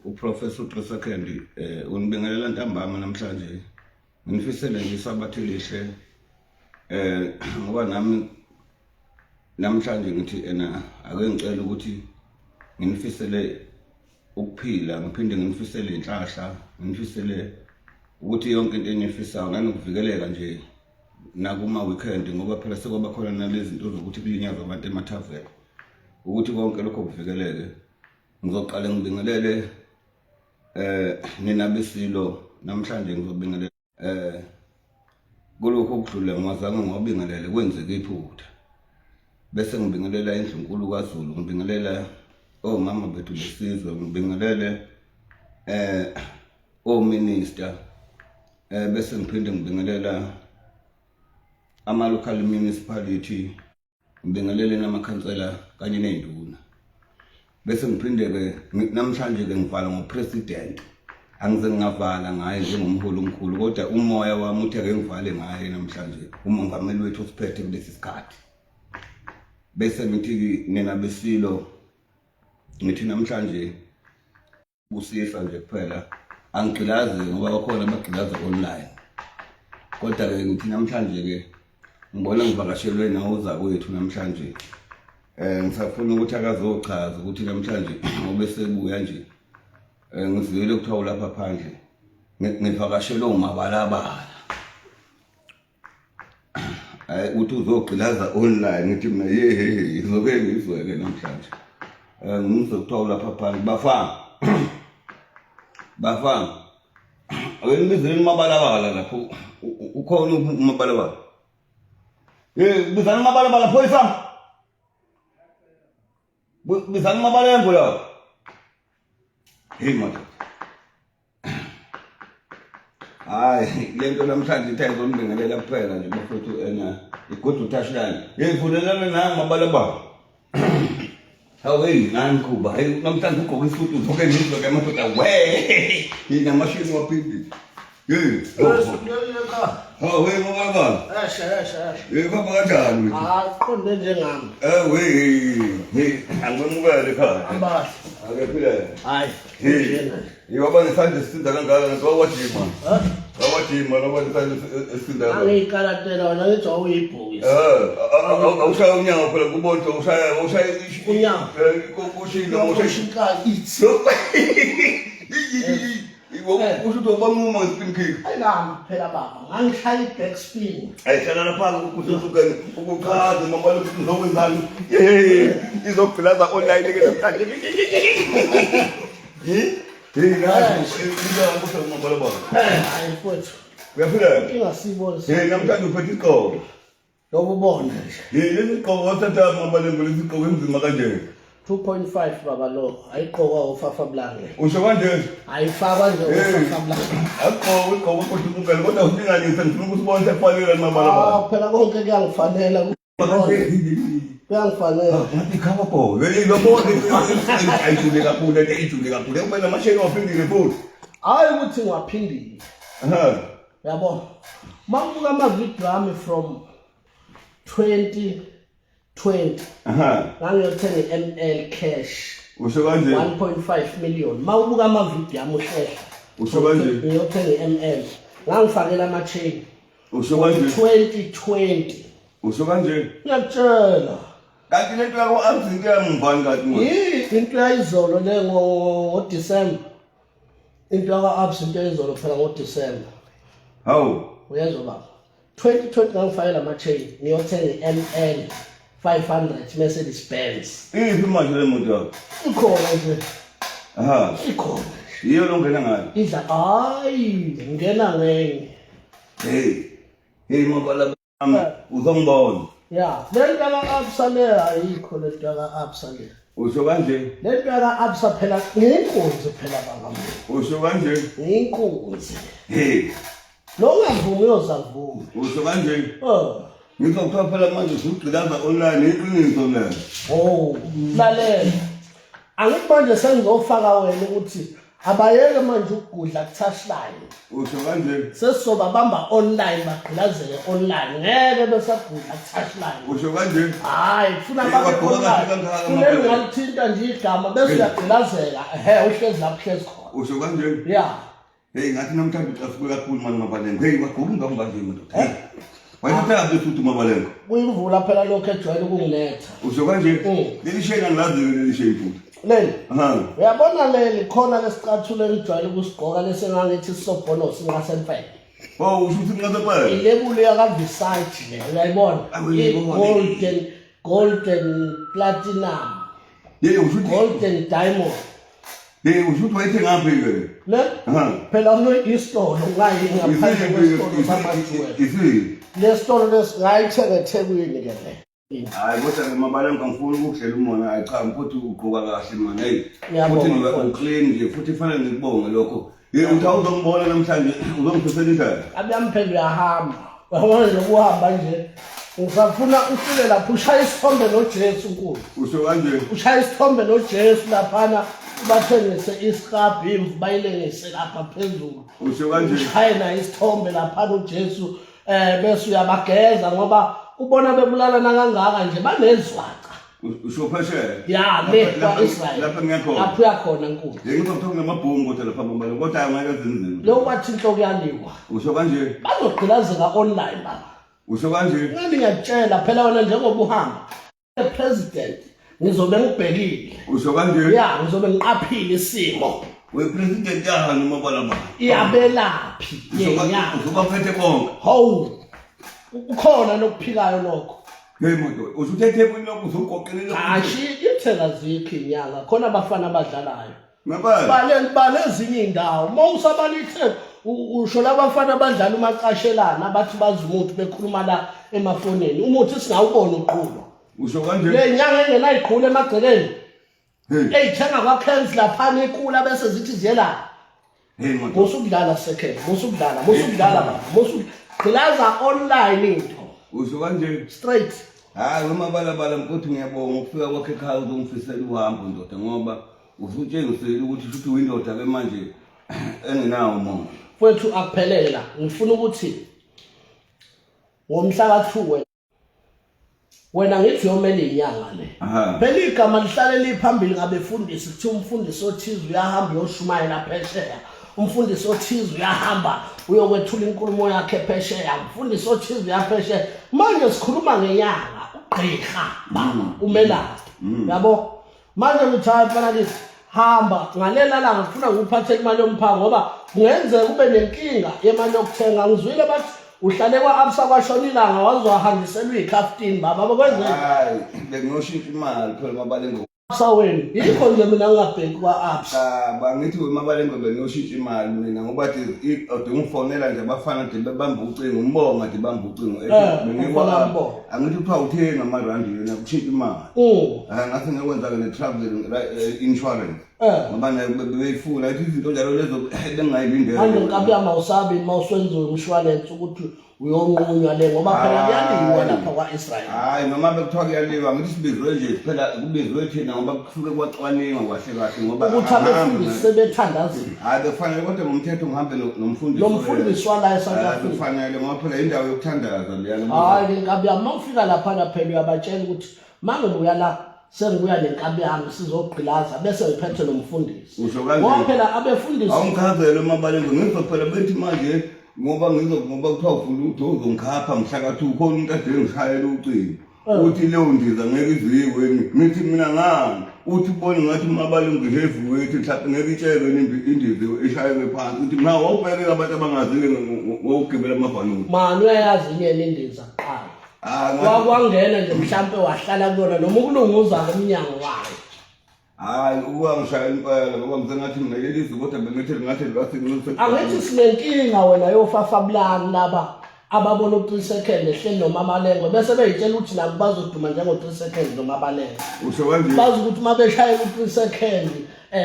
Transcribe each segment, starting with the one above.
uprofessor uTresekendi unibingelela ntambama namhlanje ngifisele nje isabathe lihle ngoba nami namhlanje ngithi ake ngicela ukuthi nginifisele ukuphila ngiphinde nginifisele inhlahla nginifisele ukuthi yonke into enifisayo nanokuvikeleka nje nakuma weekend ngoba phela sekwaba khona nalezi zinto zokuthi kulinyazwa abantu emathaveni ukuthi konke lokho kuvikeleke ngizoqala ngibingelele nina besilo namhlanje ngizobingelela kulokho okudlule ngwazanga ngwabingelele kwenzeke iphutha bese ngibingelela indlunkulu kwaZulu ngibingelela omama bethu besizwe ngibingelele ominister bese ngiphinde ngibingelela ama local municipality ngibingelele namakhansela kanye nezinduna bese ngiphinde ke namhlanje ke ngivala ngopresident angize ngavala ngaye njengomholi omkhulu kodwa umoya wami uthi ake ngivale ngaye namhlanje umongameli wethu osiphethe kulesi sikhathi bese ngithi nina besilo ngithi namhlanje kusisa nje kuphela angigqilazi ngoba bakhona abagqilaza online kodwa ke ngithi namhlanje ke ngibona ngivakashelwe nawo zakwethu namhlanje ngisafuna ukuthi akazochaza ukuthi namhlanje ngoba sebuya nje ngizwile ukuthiwa lapha phandle ngivakashelwe umabalabala uthi uzogqilaza online ngithi mina izoke ngizweke namhlanje ngizokuthiwa lapha phandle bafana akenibizeni umabalabala lapho ukhona umabalabala bizana umabalabala phoyisa bizana Mabalengwe la hey manje hayi lento namhlanje ithayizo ngibingelela kuphela nje bafethu igudu tashlane ngivulelana nami Mabalengwe hawe nani kuba hey namhlanje ugqoka isudu zonke ngizo ke madoda we yina mashini waphindi hey hawe Mabalengwe esha baba kanjani aqonde njengami hey angimukele ekhaya ambathi akephila hayi yiwaba nesandla sisinda kangaka ngoba wajima wajima noma nesandla sisinda angikalatela wena ngithi awuyibhuki awushaya unyawo phela kubona ushaya unyawo kushilo ushika ithi usho ukuthi bamuma ngesipin kick ayilami phela baba ngangishaya iback spin ayihlala lapha ukusuka ukuchaza mama lokhu uzokwenzani izogqilaza online ke namhlanje ngiyakho Mabalengwe hayi mfowethu uyaphila ingasibona namhlanje uphethe isiqoko lokubona nje lesi siqoko wathatha Mabalengwe lesi siqoko enzima kanje 2.5 baba lo ayiqokwa ufafa blange usho kanje ayifakwa nje ufafa blange iqoko kodwa kodwa usinganise ngifuna ukusibona sekufanele Mabalengwe phela konke kuyangifanela kuyangifanela ngathi khaba bo yilobona ayijule kakhulu kumele amasheni waphindile futhi hayi ukuthi ngiwaphindile yabona mangibuka amavideo ami from 2020 ngangiyothenga ml cash usho kanje 1.5 million mawubuka amavideo ami uhlehla usho kanje ngiyothenga ml ngangifakela ama-chain usho kanje 2020 usho kanje ngiyakutshela kanti lento yako abzinto yamvani kanti into yayizolo le ngoDisemba into yaka-abs into yayizolo phela ngoDisemba hawu uyezwa baba 2020 ngangifakela ama-chain ngiyothenga ml 500 Mercedes Benz iphi manje le moto yakho ikhona nje ikhona yiyo lo ngena ngayo idla hayi ngena ngenye Mabalengwe uzongibona ya lento yaka-absa le ayikho lento yaka-absa le usho kanje lento yaka-absa phela ngiyinkunzi phela baba usho kanje ngiyinkunzi lo ungavumi uyozavuma usho kanje ngizokuthiwa phela manje usugqilaza online iqiniso le lalela angithi manje sengizofaka wena ukuthi abayeke manje ukugudla ku-touchline usho kanje sesizobabamba online bagqilazele online ngeke besagudla ku-touchline usho kanje hayi kufuna babe ngalithinta nje igama bese uyagqilazela uhlezi lapho hlezi khona usho kanje ya hey ngathi namhlanje ucafuke kakhulu manje Mabalengwe hey wagubu ngambanje manje wayithatha futhi Mabalengwe kuyimvula phela lokho ejwayele ukungiletha usho kanje leli shayina ngilazi leli shayi futhi leli uyabona leli khona lesicathulo elijwayele ukusigqoka lesengangithi sisobhono singasemfele usho ukuthi ngasempela ilebulu yakavisite le uyayibona golden platinum golden diamond usho ukuthi wayithe ngaphi ke le phela isitolo ngayi ngaphandle kwesitolo samajuwela lesitolo lesingayithenga eThekwini ke le hayi kodwa Mabalengwe ngifuna ukuhlela umona hayi cha mfowethu ugqoka kahle manje hey futhi ngiclean nje futhi fanele ngikubonge lokho uthi awuzongibona namhlanje uzongiphisela ikhaya abiyamphela uyahamba uyabona nokuhamba nje usafuna ufike lapho ushaya isithombe noJesu nkulu usho kanje ushaya isithombe noJesu laphana bathengise iscrap imvu bayilengise lapha phezulu usho kanje ushaya na isithombe laphana uJesu bese uyabageza ngoba ubona bebulalana kangaka nje banezwaca usho phesheya ya le kwaIsrael lapha ngiyakho lapho uyakhona nkulu ngizothola namabhungu kodwa lapha Mabalengwe kodwa angeke zinzima lo kwathi inhloko yaliwa usho kanje bazogqilazeka online baba usho kanje ngani ngiyatshela phela wena njengoba uhamba president ngizobe ngibhekile usho kanje ya ngizobe ngiqaphile isimo wepresident yahani Mabalengwe iyabelaphi yenyanga uzobaphethe bonke hawu ukhona nokuphikayo lokho hey moto usuthethe kwinoko uzoqoqelela ashi ithela zikho inyanga khona abafana abadlalayo ngapha bale ezinye indawo mawusabalithe usho labafana abadlala umaqashelana abathi bazi umuntu bekhuluma la emafoneni umuthi singawubona uqhulo usho kanje le nyanga engenayiqhule emagcekeni eyithenga kwaCans laphana ikula bese zithi ziyela hey moto musukudlala second musukudlala baba musugqilaza online into usho kanje straight hayi Mabalabala mfowethu ngiyabonga ukufika kwakhe ekhaya uzongifisela uhambo ndoda ngoba usutshengisela ukuthi futhi windoda ke manje engenawo umongo mfowethu akuphelela ngifuna ukuthi ngomhla ka2 wena ngithi yomele inyanga le phela igama lihlale liphambili ngabefundisi kuthi umfundisi othize uyahamba uyoshumayela phesheya umfundisi othize uyahamba uyokwethula inkulumo yakhe phesheya umfundisi othize uyaphesheya manje sikhuluma ngenyanga ugqirha umelaphi yabo manje ngithatha mfana lithi hamba ngalela la ngifuna ngikuphathele imali yomphako ngoba kungenzeka kube nenkinga yemali yokuthenga ngizwile bathi uhlale kwaAbsa kwashonilanga wazohandiselwa iCaptain baba bakwenze hayi bengiyoshintsha imali phela Mabalengwe saweni yikho nje mina ngingabheki kwaAbsa bangithi Mabalengwe bengiyoshintsha imali mina ngoba bathi udingifonela nje abafana nje bebamba ucingo umbonga nje bamba ucingo angithi kuthiwa uthenga amarandi yena kushintsha imali ngathi ngekwenza ke travel insurance ngoba beyifuna ithi izinto njalo lezo bengayilindele manje nkabi amawusabi mawuswenziwe umshwalense ukuthi uyonqunywa le ngoba phela kuyaliwa lapha kwaIsrael hayi noma bekuthiwa kuyaliwa ngithi sibizwe nje phela kubizwe thina ngoba kusuke kwacwaningwa kahle ngoba ukuthi abefundisi sebethandazile hayi kufanele kodwa ngomthetho ngihambe nomfundisi wala eSouth Africa kufanele ngoba phela indawo yokuthandaza leyana hayi nkabi mawufika lapha phela uyabatshela ukuthi mangibuya la sengibuya nenkabi yami sizogqilaza bese ngiphethe nomfundisi ngoba phela abefundisi awumkhazele Mabalengwe ngizophela bethi manje ngoba kuthiwa ufuna udozo ngikhapha mhla ka2 khona umuntu ade ngishayela ucingo uthi leyo ndiza ngeke iziwe ngithi mina ngani uthi ubone ngathi Mabalengwe heavyweight mhlawumbe ngeke itshelwe indiza eshayelwe phansi uthi mina wawubheke abantu abangazile ngokugibela amabhaluni manje uyayazi inyene indiza qala wakwangena nje mhlambe wahlala kuyona noma ukulunguza komnyango wayo hayi ngishayela impela ngoba ngisengathi mina lelizwe kodwa bengithi ngathi ngathi angithi sinenkinga wena yofafabulani laba ababona u3 second ehleli noMabalengwe bese beyitshela ukuthi nabo bazoduma njengo3 second noMabalengwe usho kanje bazi ukuthi mabeshayela u3 second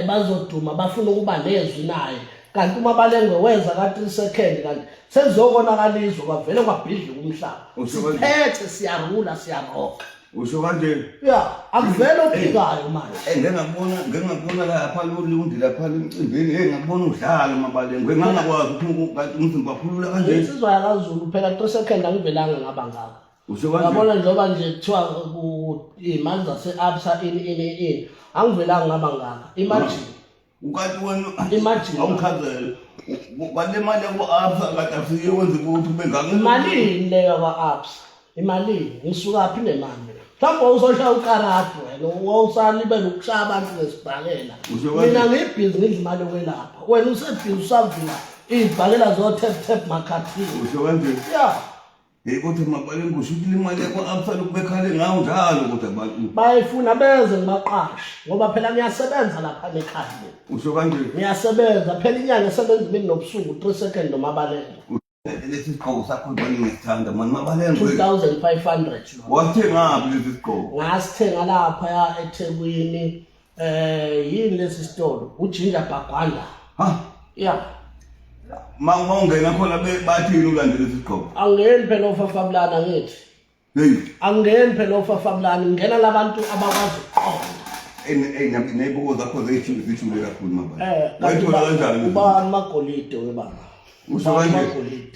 bazoduma bafuna ukuba nezwi naye kanti uMabalengwe wenza ka3 second kanti sezokona kalizwe kwavele kwabhidla umhlaba siphethe siyarula siyaroka Usho kanje? Yeah, akuvela ophikayo manje. Ngengakubona lapha lundi lapha emcimbini, ngakubona udlala Mabalengwe, ngangakwazi ukuthi umzimba wakhulula kanje. Insizwa yakaZulu phela 3 seconds angivelanga ngaba ngaka. Usho kanje? Yabona njengoba nje kuthiwa imali zase-Absa in angivelanga ngaba ngaka. Imagine. Ukathi wena imagine awukhazela. Kwale mali yakwa-Absa kade afike wenze ukuthi ube ngaka. Imali leyo kwa-Absa. Imali ngisuka phi nemali? Mhlawumbe uzoshaya ukaratu wena wawusalibela ukushaya abantu ngesibhalela. Mina ngibhizi ngidla imali yokwelapha. Wena usebhizi usavula iy'bhalela zo-tap makhathini. Usho kanje? Yeah. Ukuthi Mabalengwe usho ukuthi imali yakwa-Absa lokhu bekhale ngawo njalo ukuthi abantu. Bayifuna beze ngibaqashe ngoba phela ngiyasebenza lapha ekhaya. Usho kanje? Ngiyasebenza phela inyanga esebenza imini nobusuku 3 seconds noMabalengwe. Lesi sigqoko sakho ngibona ngisithanda mani Mabalengwe. 2,500 lo. Wathengaphi lesi sigqoko? Ngasithenga lapha eThekwini yini lesi sitolo uJinja Bagwanda. Ha? Yeah. Mawungena khona bathini ulandele lesi sigqoko? Angeni phela ofafabulana ngithi. Hey. Angeni phela ofafabulana ngena labantu abakwazi ukuqonda. Nezibuko zakho zithule kakhulu Mabalengwe. Wayithola kanjani? Uba amagolide webaba. Usho kanje?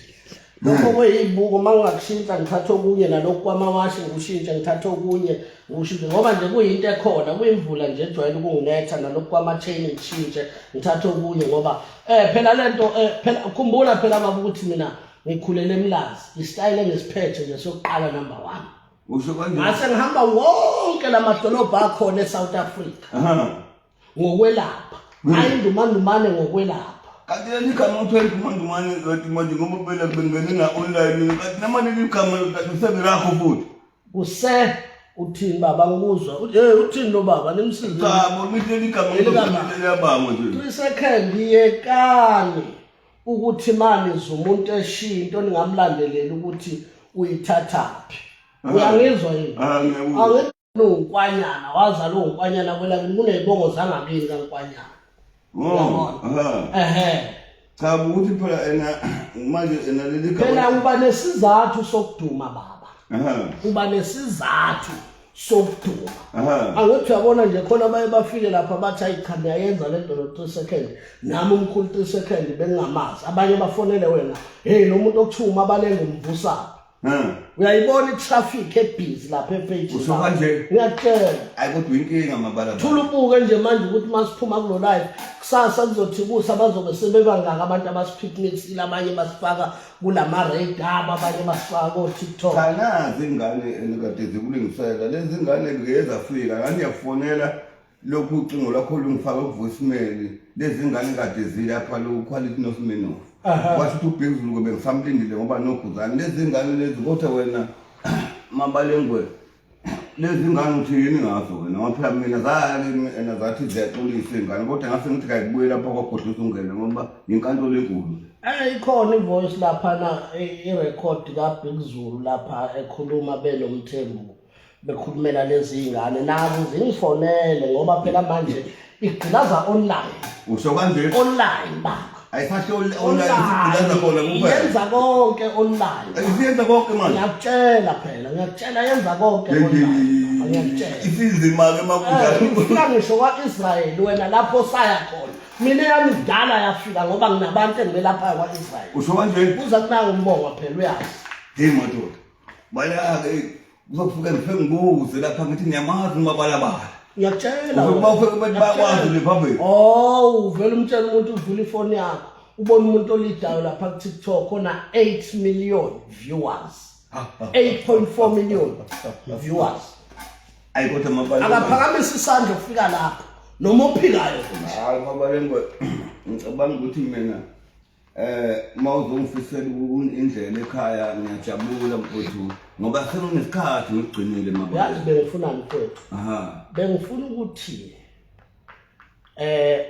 Lokho kweyibuko mangingakushintsha ngithatha okunye nalokho kwamawashi ngikushintsha ngithatha okunye ngikushintshe ngoba nje kuyinto ekhona kuyimvula nje ejwayele ukunginetha nalokho kwama-chain ngishintshe ngithatha okunye ngoba phela lento phela khumbula phela baba ukuthi mina ngikhulele eMlazi isitayile ngesiphethe nje sokuqala number 1. Usho kanje? Ngase ngihamba wonke lamadolobha akhona eSouth Africa. Ngokwelapha. Ayindumandumane ngokwelapha. Kanti leli gama uthwele kumandumane ngathi manje ngoba phela bengene nga-online kanti namanje leli gama useberakho futhi. Uthini baba ngikuzwa uthini lo baba nimsize. Cha bona leli gama liyabangwa nje. 3 seconds yekani ukuthi manje umuntu eshiya into ningamlandelela ukuthi uyithathaphi. Uyangizwa yini? Ngiyakuzwa. Angikwanyana wazala ongkwanyana kwela kunezibongo zangakini kaNkwanyana. Cha ukuthi phela manje leli gama phela uba nesizathu sokuduma baba. Uba nesizathu sokuduma. Angithi uyabona nje khona baye bafike lapha bathi ayikhanda yayenza lento lo 3 seconds nami umkhulu 3 seconds bengingamazi abanye bafonele wena hey lo muntu okuthiwa Mabalengwe umvusa. Uyayibona itraffic ebhizi lapha ePage. Usho kanje? Ngiyatshela. Hayi kodwa inkinga Mabalengwe. Thula ubuke nje manje ukuthi masiphuma kulo live kusasa kuzothi kusa bazobe sebebangaka abantu abasipicnicsile abanye basifaka kulama radar abanye basifaka ko TikTok. Kanazi ingane enikade zikulungisela lezi ingane ngezafika ngani yafonela lokhu ucingo lakho lungifaka ku voicemail lezi ingane kade zilapha lo quality nosimeno. Washo ukuthi ubhekuzulu kube ngisamlindile ngoba noguzane lezi ngane lezi kodwa wena Mabalengwe lezi ngane uthi yini ngazo wena ngoba phela mina zathi ziyaxolisa ingane kodwa ngase ngithi kayibuye lapha kwaGodlusa ungene ngoba inkantolo enkulu. Ikhona ivoice lapha na irecord kaBhekuzulu lapha ekhuluma benomthembu bekhulumela lezi ingane nazo zingifonele ngoba phela manje igqilaza online. Usho kanje? Online baba. Ayisasho online isigqilaza khona kuphela. Yenza konke online. Ayiyenza konke manje. Ngiyakutshela phela ngiyakutshela yenza konke online. Ngiyakutshela. Isizima ke makunjani? Ufika ngisho kwa-Israel wena lapho saya khona. Mina yami kudala yafika ngoba nginabantu engibelapha kwa-Israel. Usho kanje? Uza kunanga umbongo phela uyazi. Hey madoda. Baya-ke uzofika ngifike ngibuze lapha ngithi ngiyamazi Mabalabala. Ngiyakutshela. Uzokuba ufike ukuthi bakwazi le phambili. Uvela umtshela umuntu uvula ifoni yakho. Ubona umuntu olidayo lapha ku TikTok khona 8 million viewers. 8.4 million viewers. Ayikho Mabalengwe. Akaphakamisa isandla ufika lapha noma ophikayo. Hayi Mabalengwe ngicabanga ukuthi mina mawuzongifisela indlela ekhaya ngiyajabula mfowethu ngoba sekunesikhathi ngigcinile Mabalengwe. Yazi bengifunani mfowethu? Bengifuna ukuthi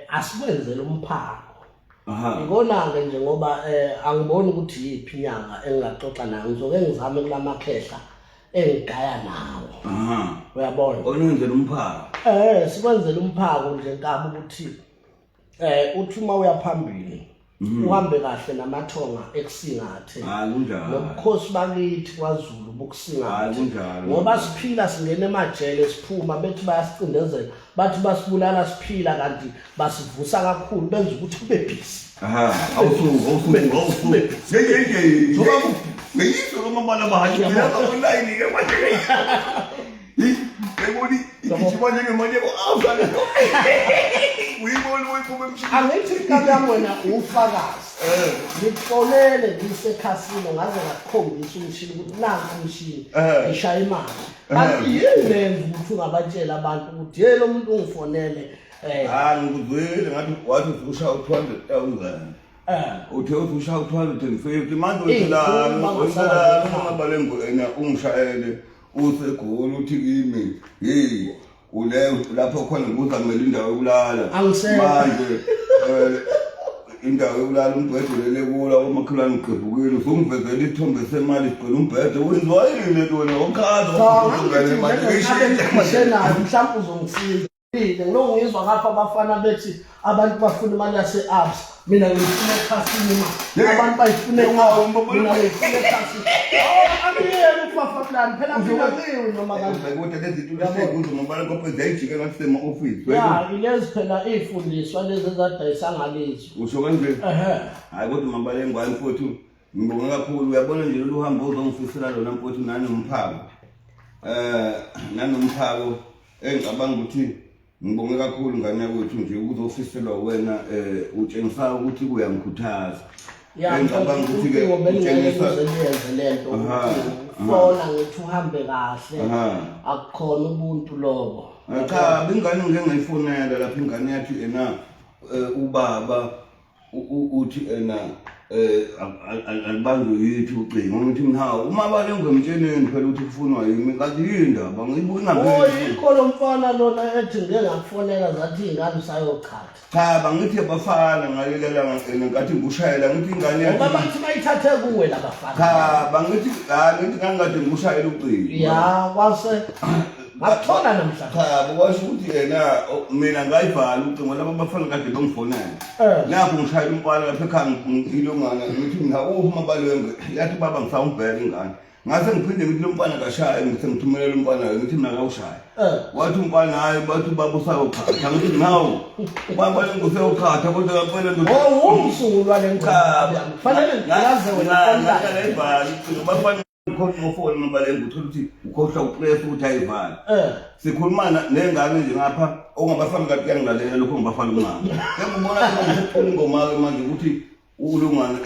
asikwenzele umphako. Ngibona-ke nje ngoba angiboni ukuthi yiphi inyanga engingaxoxa nayo ngizoke ngizame kulamakhehla engigaya nawo. Uyabona? Onenzela umphako. Sikwenzele umphako nje nkaba ukuthi uthi uma uya phambili uhambe kahle namathonga ekusingathe nobukhosi bakithi kwaZulu bokusingathe ngoba siphila singena emajele siphuma bethi bayasicindezela bathi basibulala siphila kanti basivusa kakhulu benza ukuthi kube busy awusuku ngiyisho lo mabala bahathi lapha online ke manje eboni ikichibona ngemanje awufana uyibona uyiphuma emshini angithi kami wena ufakazi ngikufonele ngisekhasini ngaze ngakukhombisa umshini ukuthi nanku umshini ishaya imali kanti yini lenza ukuthi ungabatshela abantu ukuthi lo muntu ungifonele ngikuzwile ngathi wathi usha 200,000 uthe usha 250 manje uyila Mabalengwe ena ungishayele usegoli uthi kimi hey ule lapho khona ngizamela indawo yokulala manje indawo yokulala umbhedolele kula umakhelwane uqhubukile uzongivezela isithombe semali sicela umbhedo wenziwa yini lento wena okhaza mhlawumbe uzongisiza ngizwa ngapha abafana bethi abantu bafuna imali yase-abs mina ngifuna ekhasini imali abantu bayifune mina ngifuna ekhasini angiyeni ukufafakulani phela ngingaliwe noma ilezi phela iy'fundiswa lezi ezadayisa ngalizo usho kanje hhayi kodwa Mabalengwe mfowethu ngibonge kakhulu uyabona nje lolu hambo uzongifisela lona mfowethu nanomphako engicabanga ukuthi ngibonge kakhulu ngane yakwethu nje ukuzofiselwa wena utshengisa ukuthi uyangikhuthaza ngicabanga ukuthi ke utshengisa lento fona ngithi uhambe kahle akukhona ubuntu lobo cha bingane ngeke ngayifonela lapha ingane yathi ena ubaba uthi ena alibanjwe yithi ucingo ngithi mina uMabalengwe emtsheneni phela ukuthi kufunwa yimi kanti yindaba ngiyibona ngeke yikho lo mfana lona ethi ngeke ngakufonela zathi ingane sayochatha cha bangithi abafana ngalelela ngenkathi ngushayela ngithi ingane yathi ngoba bathi bayithathe kuwe labafana cha bangithi ngithi ngangikade ngushayela ucingo ya kwase bathola namhlanje cha bokwasho ukuthi yena mina ngayivala ucingo laba bafana kade bengifonela lapho ngishayela umfana lapha ekhaya ngilongana ngithi mina uMabalengwe yathi baba ngisawumbheka ingane ngase ngiphinde ngithi lo mfana kashaye ngithi ngithumelela umfana ngithi mina akawushaya wathi umfana hayi bathi baba usayokhatha ngithi nawo Mabalengwe usayokhatha kodwa kampela ndo umsungulwa lencaba kufanele ngilaze wena ngayivala ucingo bafana ukhohlwa ufone Mabalengwe uthola ukuthi ukhohlwa upress ukuthi ayivala sikhuluma nengane nje ngapha ongabafana kade kuyangilalela lokho ngibafana umama ngibona ukuthi ingoma manje ukuthi ulungana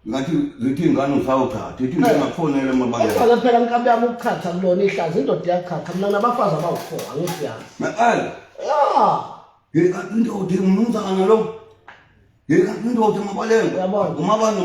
ngathi zithi ingane usawuthatha ithi ngingakufonela Mabalengwe ngoba phela nkabi yami ukukhatha kulona ihlazo indoda iyakhatha mina nabafazi abawu4 angifiyazi maqala kanti indoda ngumnumzana lo kanti indoda Mabalengwe umabani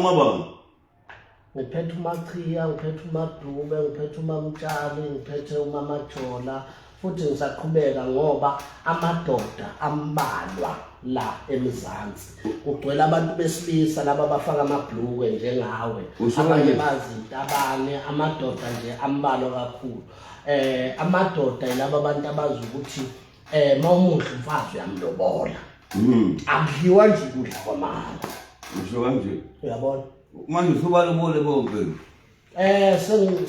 ngiphethe uMachiya ngiphethe uMadube ngiphethe uMamtshali ngiphethe uMamajola futhi ngisaqhubeka ngoba amadoda ambalwa la eMzansi kugcwele abantu besilisa laba bafaka amabhlukwe njengawe abanye bazintabane amadoda nje ambalwa kakhulu amadoda yilabo abantu abazi ukuthi mawumuhle umfazi uyamlobola akudliwa nje kudla kwamama usho kanje uyabona manje usubalobole bonke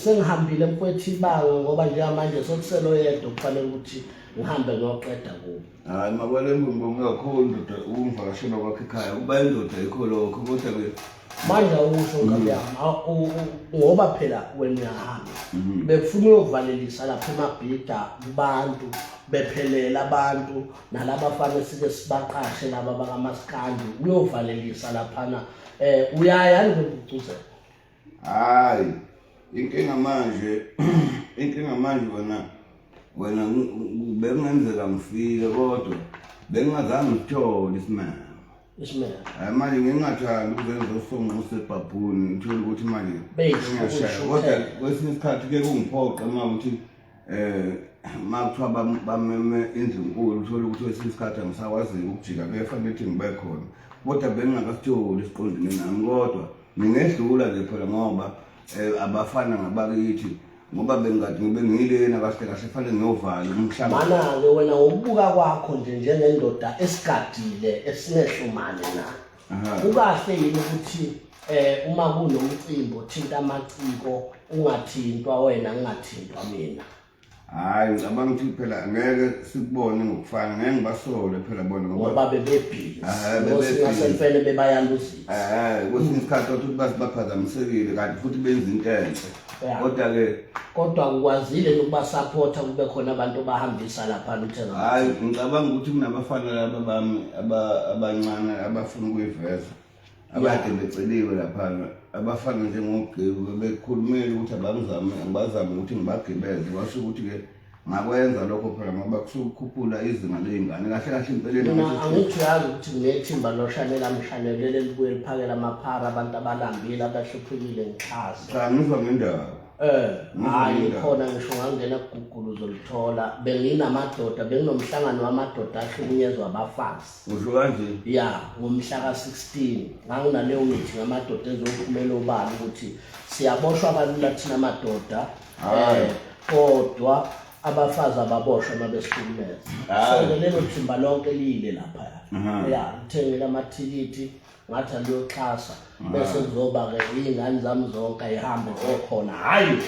sengihambile mfowethu ibanga ngoba njengamanje sokuselo yedwa kufanele ukuthi ngihambe ngoqeda kubo hayi Mabalengwe ngibonge kakhulu ndoda ungivakashela kwakhe ekhaya kuba indoda yikho lokho kodwa ke manje awusho ngabe ngoba phela wena uyahamba befuna ukuvalelisa lapha emabhida kubantu bephelela abantu nalabafana sike sibaqashe laba bakamaskandi uyovalelisa laphana uyaya ngikucuzela hayi inkinga manje wena bengenzeka ngifike kodwa bengingazange ngithole isimela manje ngingathanda ukuzenza usongo sebhabhuni ngithole ukuthi manje ngiyashaya kodwa kwesinye isikhathi ke kungiphoqa uma ukuthi makuthiwa bameme indlunkulu uthole ukuthi kwesinye isikhathi angisakwazi ukujika kufanele ukuthi ngibe khona kodwa bengingakasitholi isiqondene nami kodwa ngingedlula nje phela ngoba abafana ngabakithi ngoba bengade ngibe ngilena kahle kahle fanele ngiyovala umhlaba mana-ke wena ngokubuka kwakho nje njengendoda esigadile esinehlumane na ukahle yini ukuthi uma kunomcimbi othinta amaciko ungathintwa wena ngingathintwa mina? Hayi ngicabanga ukuthi phela ngeke sikubone ngokufana, ngeke ngibasole phela bona ngoba bebebhizi ngosingasemfene bebayaluzisa. Kwesinye isikhathi ukuthi baphazamisekile kanti futhi benza into enhle. Kodwa ukwazile ukubasupporta kube khona abantu bahambisa lapha uthenga. Hayi ngicabanga ukuthi kunabafana laba bami abancane abafuna ukuyiveza abade beceliwe lapha abafana njengogqibi bekhulumile ukuthi abazame ukuthi ngibagibeze kwasho ukuthi ke ngakwenza lokho phela ngoba kusukukhuphula izinga lezingane kahle kahle impeleni. Mina angithi yazi ukuthi nginethimba loshanela mshanelele libuye liphakela amaphara abantu abalambile abahluphekile ngixhasa. Cha ngizwa ngendaba. Hayi khona ngisho ngangena kuGoogle uzolithola benginamadoda benginomhlangano wamadoda ahlukunyezwa abafazi. Usho kanje? Ya ngomhla ka16 nganginaleyo meeting amadoda ezophumela obani ukuthi siyaboshwa kalula thina amadoda kodwa abafazi ababoshwa mabesihlukumeza. So lelo thimba lonke lile lapha ya ngithengile amathikithi ngathi aliyoxhasa bese kuzoba ke izingane zami zonke ayihambe okhona. Hayi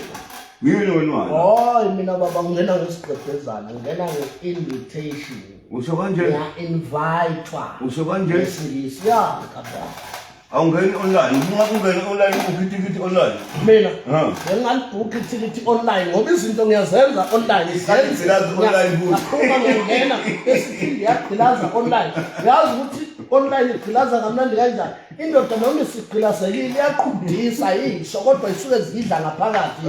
yini wena? Hayi mina baba ngena ngesiqedezana ngena nge-invitation. Usho kanje? Ngiya-invitwa. Usho kanje? Esingisi ya kababa. Awungeni online, ungakungena online ukhithi online. Mina bengalibhukha ithikithi online ngoba izinto ngiyazenza online. Isigqilaza online futhi. Uma ngingena esiphindi yagqilaza online. Yazi ukuthi online igqilaza kamnandi kanjani. Indoda noma isigqilazekile iyaqhubisa yisho kodwa isuke zidla ngaphakathi.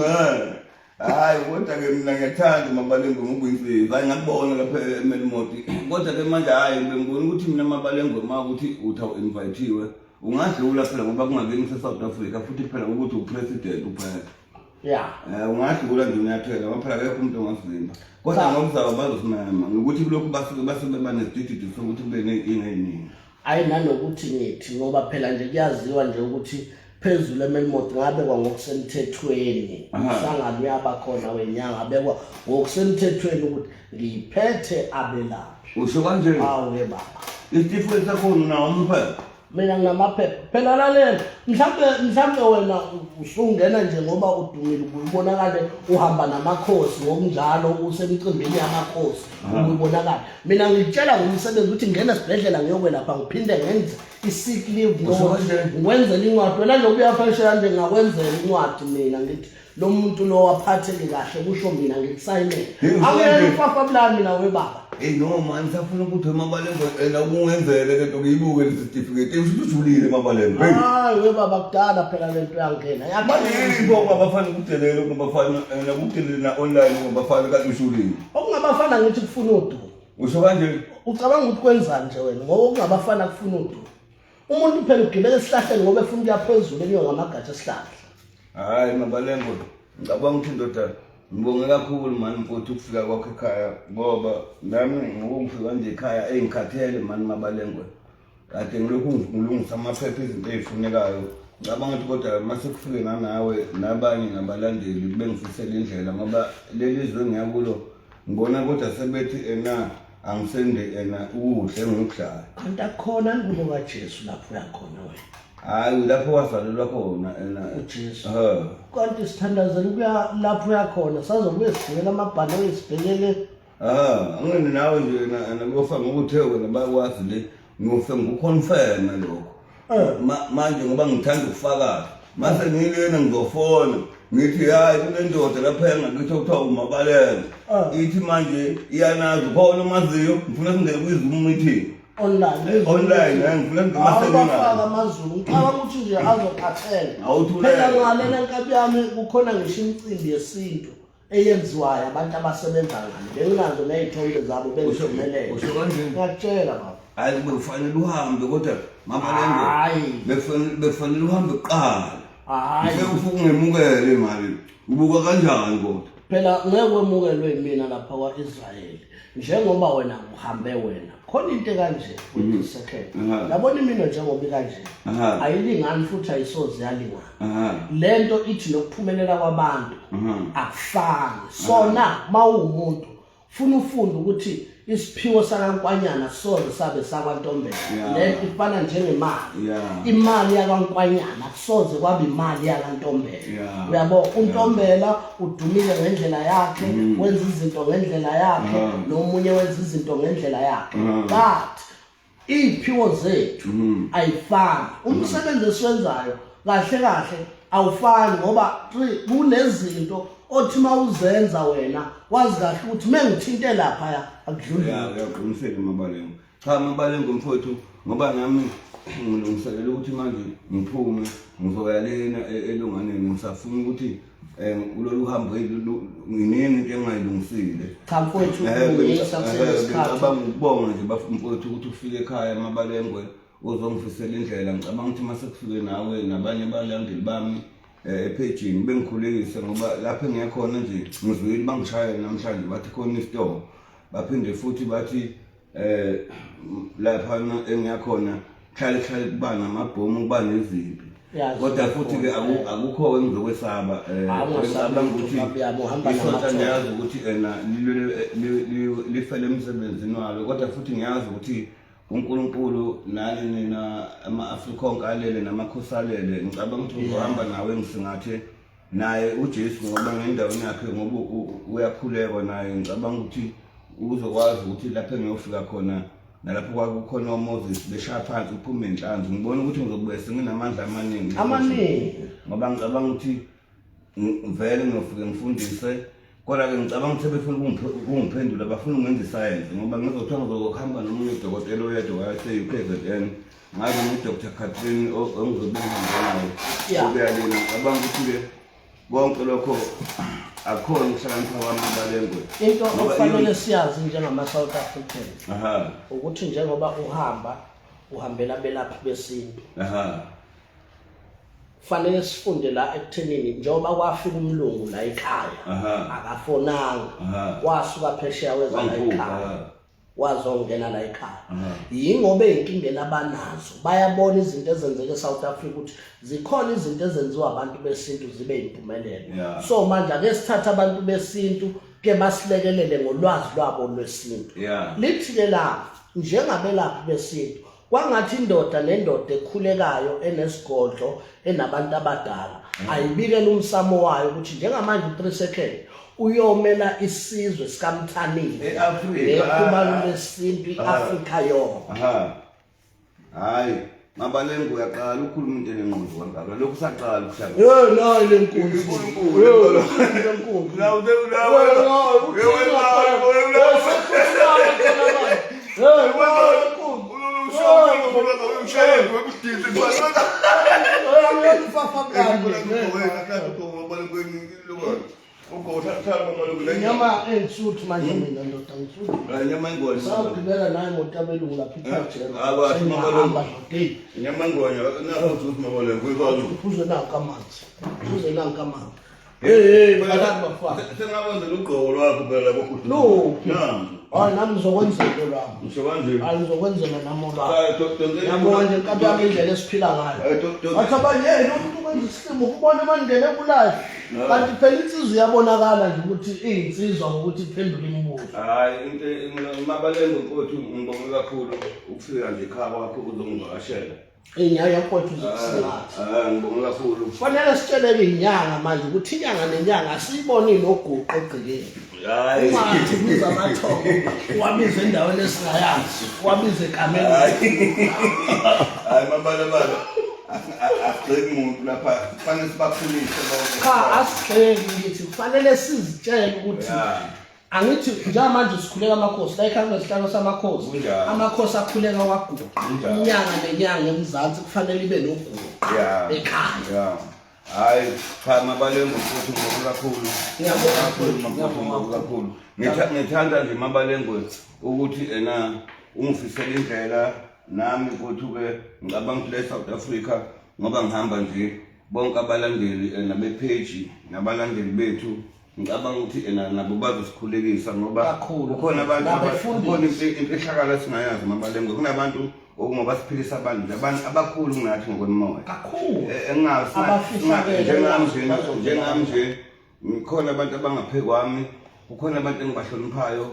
Hayi kodwa ke mina ngiyathanda Mabalengwe ngokuyinsiza. Hayi ngakubona lapha eMelmoti. Kodwa ke manje hayi ngibona ukuthi mina Mabalengwe ukuthi invitewe ungadlula phela ngoba kungaveni South Africa futhi phela ukuthi upresident uphela. Ungadlula nje uyathela ngoba phela akekho umuntu ongasivimba. Kodwa ngokuzaba bazosimama ngokuthi kulokhu basuke banesitididi sokuthi kube nenkinga eziningi. Hayi nanokuthi ngithi ngoba phela nje kuyaziwa nje ukuthi phezulu eMelmoti ngabekwa ngokusemthethweni. Umhlangano yaba khona wenyanga abekwa ngokusemthethweni ukuthi ngiphethe abelaphi. Usho kanje? Hawu ke baba. Isitifiketi sakho nawo umphela. Mina nginamaphepha phela lalela mhlambe wena usungena nje ngoba udumile ubonakala uhamba namakhosi ngokunjalo usemcimbini yamakhosi ubonakala. Mina ngitshela ngomsebenzi ukuthi ngena esibhedlela ngiyokwelapha ngiphinde ngenze i-sick leave ngiwenzele incwadi wena nje uyafashela nje ngakwenzela incwadi. Mina ngithi lo muntu lo waphatheke kahle kusho mina ngikusayinele akuyena ufafa bulani mina webaba. No man safuna ukuthi Mabalengwe la kungenzele lento kuyibuke le certificate usho ujulile Mabalengwe. Hayi webaba kudala phela lento yangena yini ngoba abafana ukudelele ngabafana nakudelela online ngabafana kanti ushulile okungabafana ngithi kufuna udumo. Usho kanje? Ucabanga ukuthi kwenzani nje wena ngoba okungabafana kufuna udumo. Umuntu phela ugibele esihlahleni ngoba efuna ukuya phezulu enyo ngamagatsha esihlahla. Hayi Mabalengwe ngicabanga ukuthi indoda ngibonge kakhulu mani mfowethu ukufika kwakho ekhaya ngoba nami ngokufika nje ekhaya engikhathele mani Mabalengwe. Kade ngilokhu ngilungisa amaphepha izinto ezifunekayo. Ngicabanga ukuthi kodwa mase kufike nawe nabanye nabalandeli bengifisela indlela ngoba leli zwe ngiyakulo ngibona kodwa sebethi angisende uhle ngikuhlala. Kanti akhona ngubo kaJesu lapho uyakhona wena. Hayi lapho wazalelwa khona uJesu. Kanti sithandazela ukuya lapho uyakhona sazobuye sigcela amabhano esibhekele. Angene nawe nje nakuyofa ngokuthe wena bakwazi le ngiyofe ngikuconfirm lokho. Manje ngoba ngithanda ukufakaza mase ngilena ngizofona ngithi hayi kunendoda lapha engakithi okuthiwa uMabalengwe. Ithi manje iyanazi khona umaziyo ngifuna singene kwiZoom meeting. Online ngifuna ngamasebenza amazulu ngicabanga ukuthi nje azokhathela phela ngalena nkabi yami kukhona ngisho imicimbi yesintu eyenziwayo abantu abasebenza ngale benginazo nezithombe zabo bengisemelele. Usho kanje? Ngiyakutshela baba. Hayi kufanele uhambe kodwa Mabalengwe. Hayi befanele uhambe kuqala. Hayi ufuna ungemukele imali ubuka kanjani kodwa? Phela ngeke wemukelwe mina lapha kwaIsrael njengoba wena uhambe wena khona into kanje ukuthi second yabona imino njengoba kanje ayilingani futhi ayisoze yalingana. Lento ithi nokuphumelela kwabantu akufani. Sona mawumuntu ufuna ufunda ukuthi isiphiwo sakaNkwanyana soze sabe sakwaNtombela lento ifana njengemali imali yakaNkwanyana kusoze kwaba imali yakaNtombela uyabo uNtombela udumile ngendlela yakhe wenza izinto ngendlela yakhe nomunye wenza izinto ngendlela yakhe but iphiwo zethu ayifani umsebenzi esiwenzayo kahle awufani ngoba kunezinto othi mawuzenza wena wazi kahle ukuthi mengithinte lapha akudluli uyaqiniseka Mabalengwe cha Mabalengwe mfowethu ngoba nami ngilungiselela ukuthi manje ngiphume ngizoya lena elunganeni ngisafuna ukuthi kulolu hambo nginini into engayilungisile cha mfowethu ngiyisakubonga ngibonga nje mfowethu ukuthi ufike ekhaya Mabalengwe uzongifisela indlela ngicabanga ukuthi mase kufike nawe nabanye abalandeli bami epagini bengikhulekise ngoba lapha engiyakhona nje ngizwile bangishaya namhlanje bathi khona isitoro baphinde futhi bathi lapha engiyakhona hlale kuba namabhomu kuba nezimpi kodwa futhi ke akukho engizokwesaba ngicabanga ukuthi isonto ngiyazi ukuthi lifele emsebenzini walo kodwa futhi ngiyazi ukuthi uNkulunkulu nani nina ama-Afrika onke alele namakhosalele ngicabanga ukuthi uzohamba nawe ngisingathe naye uJesu ngoba ngendaweni yakhe ngoba uyakhuleka naye ngicabanga ukuthi uzokwazi ukuthi lapha engiyofika khona nalapho kwakukhona uMoses beshaya phansi uphume inhlanzi ngibona ukuthi ngizobuye senginamandla amaningi ngoba ngicabanga ukuthi vele ngiyofika ngifundise kodwa ke ngicabanga ukuthi befuna ukungiphendula bafuna ungenza isayensi ngoba ngizothiwa ngizohamba nomunye udokotela oyedwa wase-UKZN ngabe nguDr. Catherine ongizobe ngihamba naye ubuyalena ngicabanga ukuthi-ke konke lokho akhona ukuhlakanipha kwami Mabalengwe into okufanele siyazi njengama-South Africans ukuthi njengoba uhambela belaphi besintu kufanele sifunde la ekuthenini njengoba kwafika umlungu la ekhaya akafonanga wasuka phesheya weza la ekhaya wazongena la ekhaya yingoba izinkinga labanazo bayabona izinto ezenzeka eSouth Africa ukuthi zikhona izinto ezenziwa abantu besintu zibe impumelelo so manje ake sithatha abantu besintu ke basilekelele ngolwazi lwabo lwesintu lithi ke la njengabelaphi besintu kwangathi indoda nendoda ekhulekayo enesigodlo enabantu abadala ayibikela umsamo wayo ukuthi njengamanje 3 seconds uyomela isizwe sikaMthanile ekhubalo lesintu iAfrika yonke hayi Mabalengwe uyaqala ukukhuluma into enengqondo kangaka lokhu saqala ukuhlala no lenkunzi lenkunzi nyama ensuthi manje mina ndoda ngisuthi nyama ingoni sawugibela naye motabelungu lapha ePathela akwathi Mabalengwe nyama ingoni nakuthi uthi Mabalengwe uphuze nanka amanzi uphuze nanka amanzi balapha bafaka sengakwenza ugqoko lwakho phela kokuthi no nami ngizokwenzela lwami ngisho kanje alizokwenzela nami lwami yabona nje inkabi yami indlela esiphila ngayo athi abanye umuntu kwenza isimo ukubona mandele kulayo kanti phela insizwe iyabonakala nje ukuthi iyinsizwa ngokuthi iphendule imibuzo hayi into Mabalengwe mfowethu ngibonge kakhulu ukufika nje ekhaya kwakho uzongivakashela inyanga yakwethu zisingathi ngibonge kakhulu kufanele sitsheleke inyanga manje ukuthi inyanga nenyanga siyibonile oguqo egcikeni hayi ungathi biza amathongo wabiza endaweni esingayazi wabiza ekameni hayi Mabalengwe asigceki umuntu lapha kufanele sibakhulise bonke cha asigceki ngithi kufanele sizitshele ukuthi angithi njengamanje sikhuleka amakhosi la ekhaya nesihlalo samakhosi amakhosi akhuleka kwagugu inyanga nenyanga emzansi kufanele ibe nogugu ekhaya hayi cha Mabalengwe futhi ngibonga kakhulu ngiyabonga kakhulu ngithanda nje Mabalengwe ukuthi ungifisela indlela nami futhi ke ngicabanga ukuthi le South Africa ngoba ngihamba nje bonke abalandeli nabepage nabalandeli bethu ngicabanga ukuthi nabo bazosikhulekisa ngoba kukhona abantu abafuna imfihlakalo esingayazi Mabalengwe kunabantu ngoba siphilisa abantu abakhulu ngathi ngokwemoya kakhulu engazi njengami nje ngikhona abantu abangaphe kwami kukhona abantu engibahloniphayo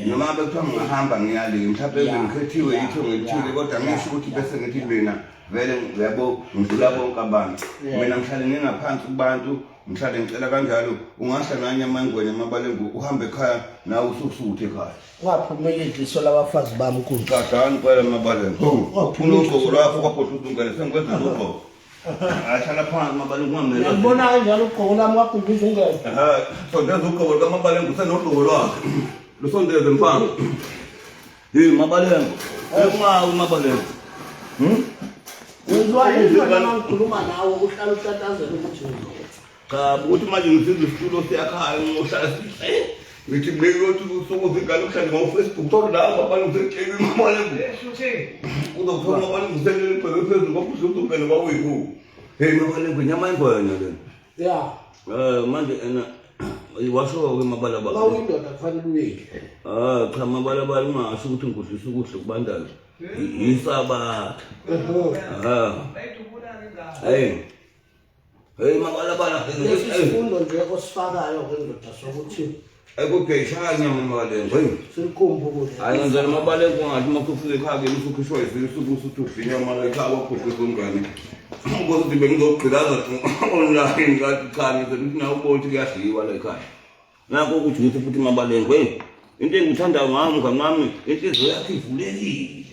noma ngabe kuthiwa ngingahamba ngiyale mhlawumbe ngikhethiwe ithongo elithile kodwa ngisho ukuthi bese ngithi mina vele yabo ngidlula bonke abantu mina ngihlale ngingaphansi kubantu ngihlale ngicela kanjalo ungahla nanye amangwenya Mabalengwe uhambe ekhaya nawe ususuthe ekhaya ungaphumeli idliso labafazi bami kulo kadani kwela Mabalengwe ufuna ugqoko lwakho kwabhodla ungane sengikwenza lokho ahlala phansi Mabalengwe ungamnela ngiyabona kanjalo ugqoko lami kwabhodla ungane sondeza ugqoko likaMabalengwe usenogqoko lwakhe lusondeze mfana Mabalengwe ungawu Mabalengwe uzwa indlela ngikhuluma nawe uhlala utatazela ukuthi cha ukuthi manje ngisiza isitulo siyakhaya ngohlala ngithi beyothi usokuza ingane uhlale ngo-Facebook thola la abantu usehleli Mabalengwe uzothola abantu uselele phezulu phezulu ngokuhlala ungene kwawiku hey Mabalengwe nyama ingwenya lena manje ena washo-ke Mabalabala uyindoda kufanele uyidle cha Mabalabala ungasho ukuthi ngikudlisa ukudla kubandayo yisabatha hey Mabalabala isifundo nje osifakayo kwendoda sokuthi ekugeyishanya Mabalengwe silikhumbule hayi ngenzela Mabalengwe ungathi makufike ekhaya ke usukhishwa izisuku usuthi udlinya manje ekhaya kwakhohlisa umngane ukuthi bengizogqilaza online ngathi cha ngizokuthi nawe ubona ukuthi kuyadliwa la ekhaya nakho ukuthi ngithi futhi Mabalengwe into engithandayo ngami ngami inhliziyo yakhe ivulekile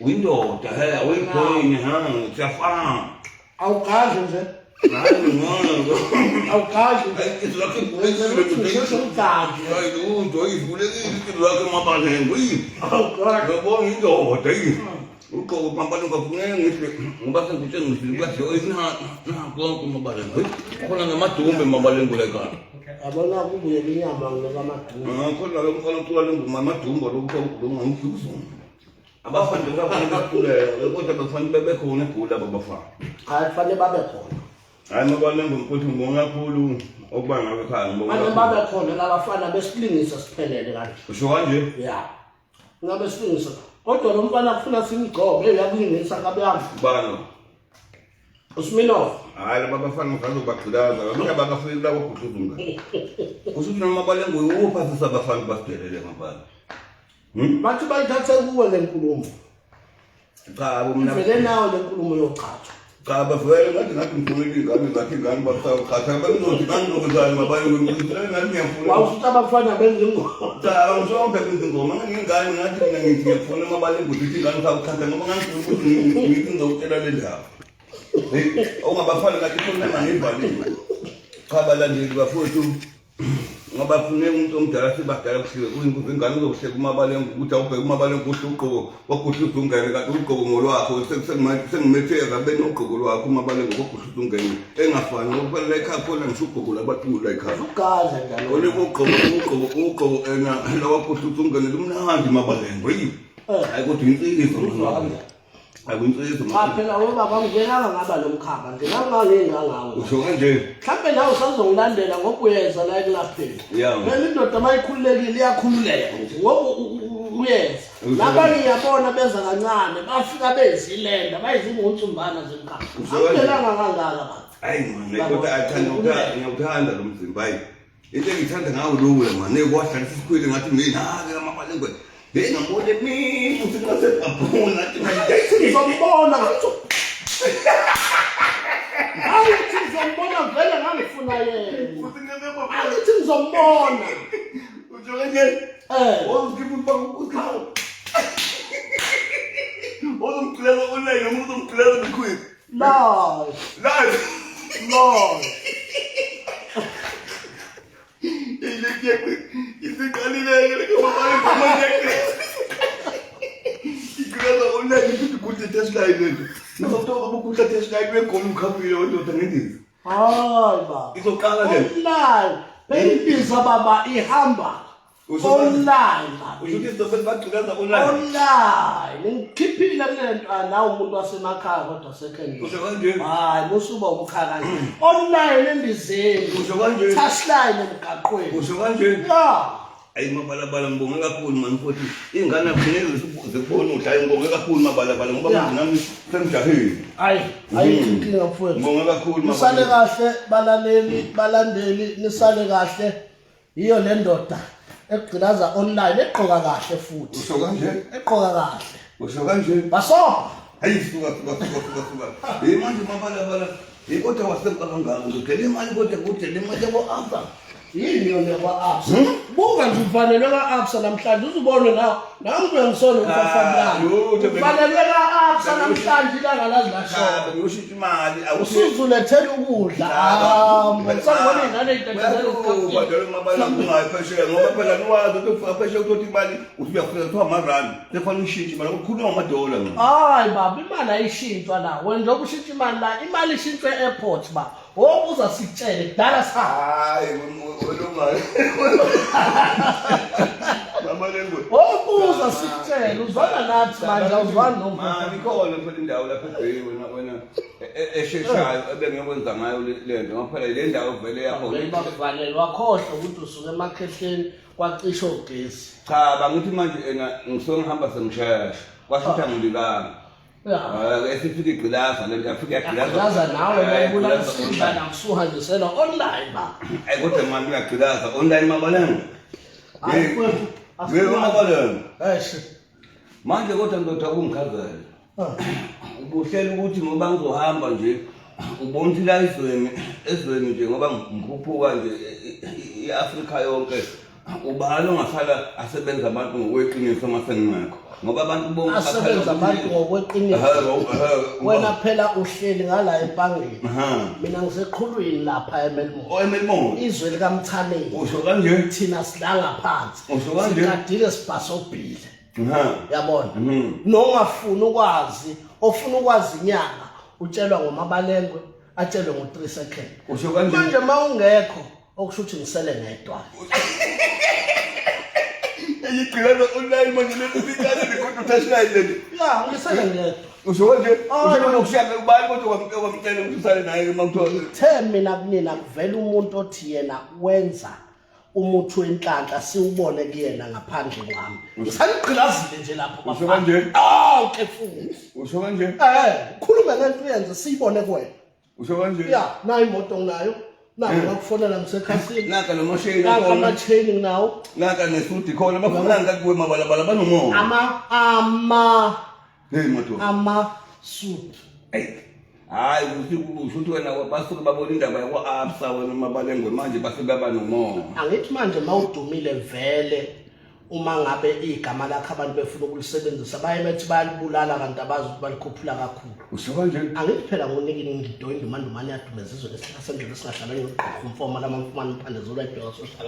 uyindoda awuyibhoni siyafana awugadli nje awugadli Mabalengwe yabona indoda ugqoke Mabalengwe afuneka ngithi ngoba sengikutshengisa ukudla oyinako Mabalengwe khona ngamadumbe Mabalengwe la ekhaya abona kubuye inyama ngakamadumbe khona lo mfana ucula lengoma amadumbe lokho ngomfuzo abafana bafana bakhuleka kodwa bafana bebekhona egula abafana kufanele babe khona hayi Mabalengwe ukuthi ngibonga kakhulu okuba ngabe ekhaya ngibonga manje babe khona labafana besilingisa siphelele kanje usho kanje ngabe silingisa kodwa lo mfana kufuna simgcobe uyakulingisa kabe yami bani uSminoff hayi laba bafana ngizobagqilaza abanye bakafika la kwagudluzunga usuthi Mabalengwe uphathisa abafana basidelele ngaphandle bathi bayithathe kuwe le nkulumo cha mina vele nawo le nkulumo yoqhatha cha bavele ngathi ngifuna ingane ngathi ingane basaqhatha banizothi kanizokuzana Mabalengwe ngicela ngathi ngiyafuna wawusuthi abafana benza ingoma cha ngishonke benza ingoma ngingane ngathi mina ngithi ngiyafuna Mabalengwe ukuthi ingane sakuthatha ngoba ngangifuna ukuthi ngithi ngizokutshela le ndaba ongabafana ngathi khona ngivaliwe cha balandeli bafowethu ngoba kufuneka umuntu omdala sibadala kuhliwe kuyinkuzi ingane uzokuhleka uMabalengwe ukuthi awubheke uMabalengwe uhle ugqoko wakhuhlisa ungene kanti ugqoko ngolwakho sengimetheka bene ugqoko lwakho uMabalengwe wakhuhlisa ungene engafani ngokufanele ekhaya khona ngisho ugqoko labathula ekhaya ugaza njalo oleko ugqoko ena lawakhuhlisa ungene lumnandi Mabalengwe hayi kodwa insizwa akuntsizo phela ubaba ngingenanga ngaba lomkhaba ngingangangawo usho kanje mhlambe nawe usazongilandela ngokuyeza la ekulapheni vele indoda mayikhululekile iyakhululeka ngoba uyeza labanye yabona benza kancane bafika bezilenda bayizingutsumbana zemkhaba akudelanga kangaka ba hayi man kodwa ngiyawuthanda lo mzimba hayi into engithanda ngawo lula man nekwahlala isikhwele ngathi mina ke Mabalengwe ngambone mina usikasebabona ngizobona ayithi ngizombona vele ngangifuna yena ayithi ngizombona ujonge ozikipha ukukhala ozomcela online umuntu omcela bikhwini live isikalileke Mabalengwe igraza online ukuthi kuhle testline lento nasotoka ukuthi testline bekhona umkhapile wendoda ngendizi hayi ba izoqala le online beyibiza baba ihamba online ushuthi izobese bagqilaza online ngikhiphile kulento nawe umuntu wasemakhaya kodwa second usho kanje hayi musuba umkhaya kanje online endizeni usho kanje touchline emgaqweni usho kanje ayi Mabalabala ngibonge kakhulu man futhi ingane akufuneka zikubona udla ngibonge kakhulu Mabalabala ngoba manje nami sengijahile ayinkinga mfowethu ngibonge kakhulu nisale kahle balandeli nisale kahle iyo le ndoda egqilaza online eqoka kahle futhi usho kanje eqoka kahle usho kanje basoba hayi suka manje mabala kodwa wasemkangaka ngicela imali kodwa kude le mali yabo-absa yini yona kwa-absa buka nje ufanelwe ka-absa namhlanje uzubone nawe uyangisona umfafamlana ufanelwe ka-absa namhlanje ilanga lazilashona ngiyoshintsha imali usuzulethela ukudla sanibona iy'ngane phesheya ngoba phela niwazi ukuthi ufika phesheya uthola imali uthi uyafika kuthiwa amarandi sefanele ushintshe imali kukhuluma ngamadola hayi baba imali ayishintshwa la wena njengoba ushintsha imali la imali ishintshwe e-airport ba wokuza sikutshele kudala hayi wokuza sikutshele uzwana nathi manje awuzwani ikhona phela indawo lapha ebheki wena esheshayo ebengiyokwenza ngayo lento ngoba phela le ndawo vele bavalelwa wakhohlwa ukuthi usuke emakhehleni kwacisha ugesi cha bangithi manje ngisuke ngihamba sengishesha kwashitha ngilibanga esifika igqilaza lento yafika yagqilaza nawe bayibulalisindla nakusuhanjiselwa online ba kodwa manje uyagqilaza online Mabalengwe Mabalengwe manje kodwa ndoda kungichazela ubuhlela ukuthi ngoba ngizohamba nje ubona ukuthi la ezweni nje ngoba ngikhuphuka nje iAfrika yonke ubani ongasala asebenza abantu ngokweqiniso masengingekho ngoba abantu bonke asebenza abantu ngokweqiniso wena phela uhleli ngala empangeni mina ngiseqhulwini lapha eMelmore izwe likaMthaneni usho kanje thina silanga phansi usho kanje sikadile sibhasobhile yabona nongafuna ukwazi ofuna ukwazi inyanga utshelwa ngoMabalengwe atshelwe ngo3 seconds usho kanje manje mawungekho okusho ukuthi ngisele ngedwa igqilaza online manje lesikhathi kodwa uthashila lento ngisele ngedwa usho kanje usho nokushaka ubani kodwa kwamtshela ukuthi usale naye mawuthola mina kunina kuvela umuntu othi yena wenza umuthi wenhlanhla siubone kuyena ngaphandle ngami ngisaniqhilazile nje lapho usho kanje ke futhi usho kanje khuluma ngento uyenze siyibone kuwena usho kanje nayo imoto nginayo naka ngakufonela ngisekhasini naka nomashini naka ama-chain nginawo naka nesudi khona bafuna ngakuwe mabalabala banomoya ama-suit hayi ukuthi wena basuke babona indaba yakwa-absa wena Mabalengwe manje basebeba nomoya angithi manje mawudumile vele uma ngabe igama lakho abantu befuna ukulisebenzisa baye bethi bayalibulala kanti abazi ukuthi balikhuphula kakhulu usho kanje angithi phela ngonikini ngidoyi indumandumane yadumeza izwe lesikhathi sendlela esingahlala ngigqoka umfomo lamamfumane uphande ibheka social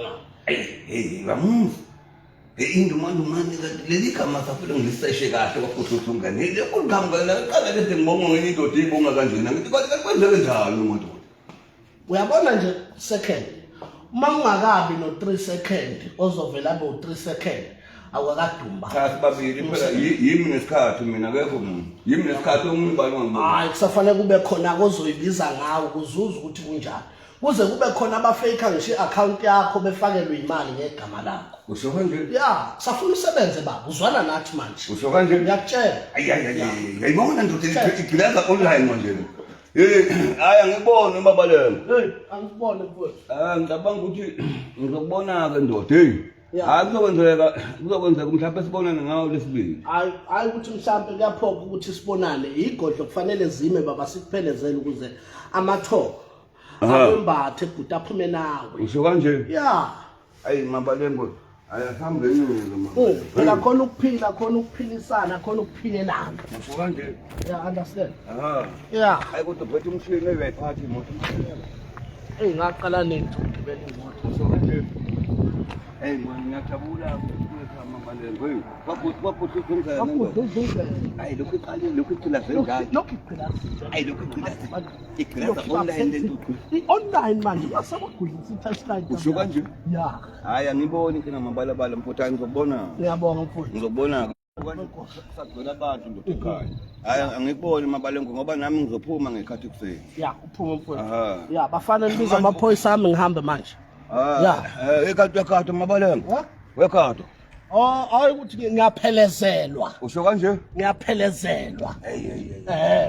bamuzi indumandumane leli gama safuna ngiliseshe kahle kwafuthusungane lekugamba qala lezi ngibonga ngenye indoda ibonga kanjena ngithi kwenzeke njalo umuntu uyabona nje second uma ungakabi no3 second ozovela abe u3 second awakadumba cha sibabili phela yimi nesikhathi mina akekho yimi nesikhathi ongibani ngibona hayi kusafanele kube khona ozoyibiza ngawo kuzuza ukuthi kunjani kuze kube khona abafake ngisho i-account yakho befakelwe imali ngegama lakho usho kanje kusafuna usebenze baba uzwana nathi manje usho kanje ngiyakutshela ayibona ndoda igqilaza online manje hayi angibone Mabalengwe angibone mfowethu ngicabanga ukuthi ngizokubona-ke ndoda hayi kuzokwenzeka mhlawumbe sibonane ngawo lesibili hayi ukuthi mhlawumbe kuyaphoqa ukuthi sibonane igodlo kufanele zime baba sikuphelezele ukuze amathoko awembathe ebhuti aphume nawe usho kanje hayi Mabalengwe ayahambe enyuke phela khona ukuphila khona ukuphilisana khona ukuphilelana usho kanje understand hayi kodwa phethe umshini uyayiphatha imoto ngaqala nento ugibela imoto usho kanje man ngiyajabula Mabalengwe wakuthi uzungeza hayi lokhu iqalile lokhu iqhilaze njalo hayi lokhu iqhilaze online lento online manje basabagulisa i-touchline usho kanje hayi angiboni inkinga mabalabala mfutha ngizokubona ngiyabonga mfutha ngizokubona kusagcwele abantu ndoda ekhaya hayi angikuboni Mabalengwe ngoba nami ngizophuma ngekhathi kuseni uphuma mfutha bafana nibiza amaphoyisa ami ngihambe manje ekhathi Mabalengwe wekhathi hayi ukuthi ngiyaphelezelwa usho kanje ngiyaphelezelwa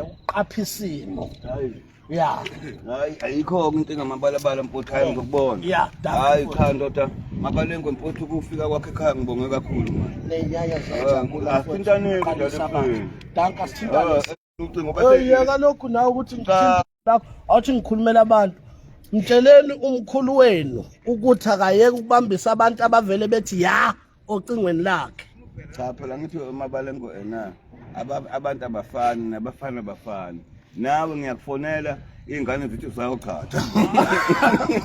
uqapha isimo Yeah. Hayi ayikho into engamabalabala mfowethu hayi ngokubona. Yeah, hayi cha ndoda Mabalengwe mfowethu ukufika kwakhe ekhaya ngibonge kakhulu manje. Nenyanya ziyajabula asintaneni danka sithintane. ucingo bese Yeka lokhu nawe ukuthi ngithinta lakho awuthi ngikhulumela abantu. Mtsheleni umkhulu wenu ukuthi akayeke ukubambisa abantu abavele bethi ya ocingweni lakhe. cha phela ngithi Mabalengwe ena abantu abafani nabafana bafani. Nawe ngiyakufonela ingane zithi usayochatha.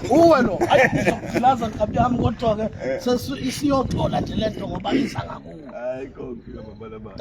Uwe lo ayizogqilaza nkabi yami kodwa ke sesiyothola nje lento ngoba isa ngakuwe. Hayi konke Mabalengwe.